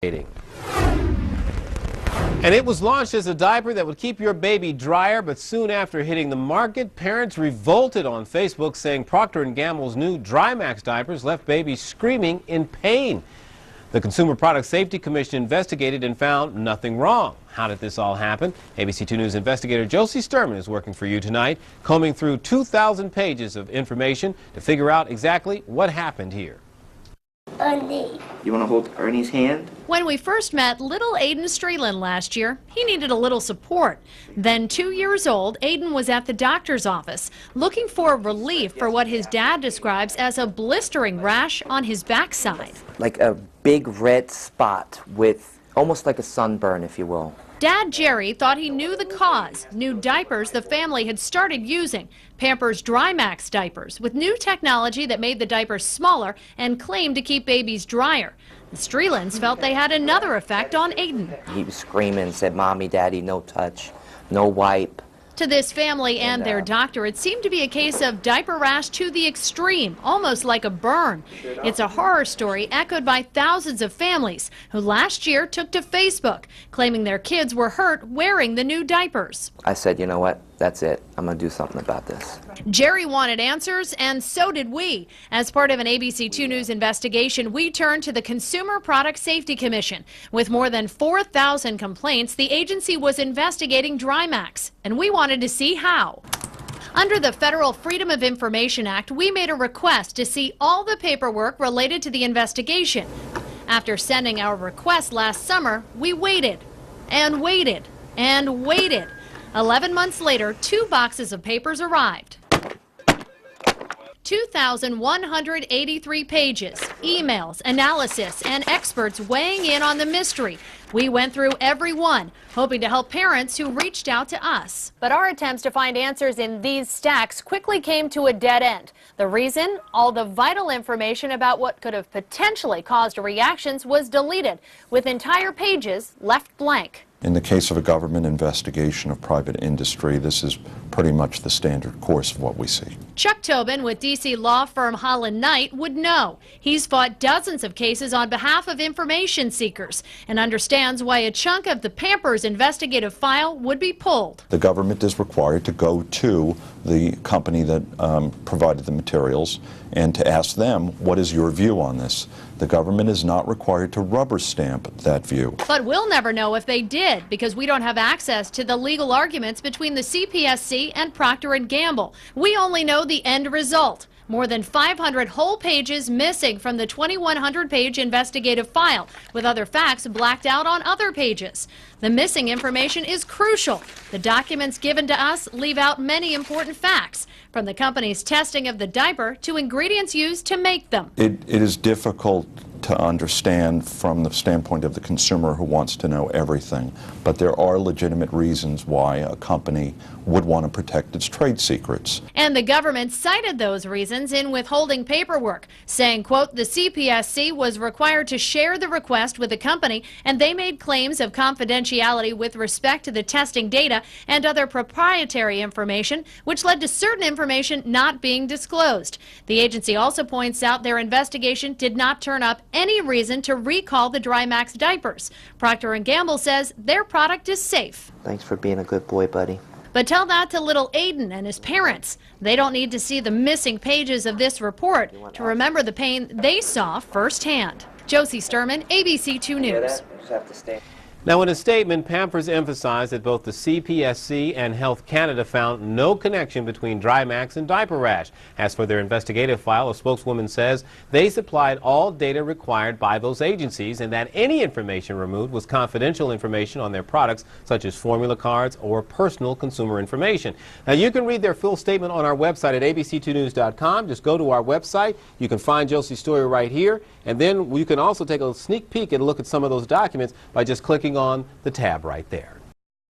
And it was launched as a diaper that would keep your baby drier, but soon after hitting the market, parents revolted on Facebook saying Procter & Gamble's new DryMax diapers left babies screaming in pain. The Consumer Product Safety Commission investigated and found nothing wrong. How did this all happen? ABC 2 News investigator Josie Sturman is working for you tonight, combing through 2,000 pages of information to figure out exactly what happened here. Ernie. You want to hold Ernie's hand? When we first met little Aiden Streeland last year, he needed a little support. Then 2 years old, Aiden was at the doctor's office looking for relief for what his dad describes as a blistering rash on his backside. Like a big red spot with almost like a sunburn, if you will. Dad Jerry thought he knew the cause. New diapers the family had started using. Pampers DryMax diapers with new technology that made the diapers smaller and claimed to keep babies drier. The Streelands felt they had another effect on Aiden. He was screaming, said, "Mommy, Daddy, no touch, no wipe." To this family and their doctor, it seemed to be a case of diaper rash to the extreme, almost like a burn. It's a horror story echoed by thousands of families who last year took to Facebook, claiming their kids were hurt wearing the new diapers. I said, you know what, that's it. I'm going to do something about this. Jerry wanted answers, and so did we. As part of an ABC 2 News investigation, we turned to the Consumer Product Safety Commission. With more than 4,000 complaints, the agency was investigating DryMax, and we wanted to see how. Under the Federal Freedom of Information Act, we made a request to see all the paperwork related to the investigation. After sending our request last summer, we waited and waited and waited. 11 months later, 2 boxes of papers arrived. 2,183 pages, emails, analysis, and experts weighing in on the mystery. We went through every one, hoping to help parents who reached out to us. But our attempts to find answers in these stacks quickly came to a dead end. The reason? All the vital information about what could have potentially caused reactions was deleted, with entire pages left blank. In the case of a government investigation of private industry, this is pretty much the standard course of what we see. Chuck Tobin with D.C. law firm Holland Knight would know. He's fought dozens of cases on behalf of information seekers and understands why a chunk of the Pampers investigative file would be pulled. The government is required to go to the company that provided the materials and to ask them, what is your view on this? The government is not required to rubber stamp that view. But we'll never know if they did, because we don't have access to the legal arguments between the CPSC and Procter & Gamble. We only know the end result. More than 500 whole pages missing from the 2,100-page investigative file, with other facts blacked out on other pages. The missing information is crucial. The documents given to us leave out many important facts, from the company's testing of the diaper to ingredients used to make them. It is difficult to understand from the standpoint of the consumer who wants to know everything, but there are legitimate reasons why a company would want to protect its trade secrets. And the government cited those reasons in withholding paperwork, saying, quote, the CPSC was required to share the request with the company, and they made claims of confidentiality with respect to the testing data and other proprietary information, which led to certain information not being disclosed. The agency also points out their investigation did not turn up any reason to recall the DryMax diapers. Procter & Gamble says their product is safe. Thanks for being a good boy, buddy. But tell that to little Aiden and his parents. They don't need to see the missing pages of this report to remember the pain they saw firsthand. Josie Sturman, ABC 2 News. Now, in a statement, Pampers emphasized that both the CPSC and Health Canada found no connection between DryMax and diaper rash. As for their investigative file, a spokeswoman says they supplied all data required by those agencies and that any information removed was confidential information on their products, such as formula cards or personal consumer information. Now, you can read their full statement on our website at abc2news.com. Just go to our website. You can find Josie's story right here, and then you can also take a sneak peek and look at some of those documents by just clicking on the tab right there.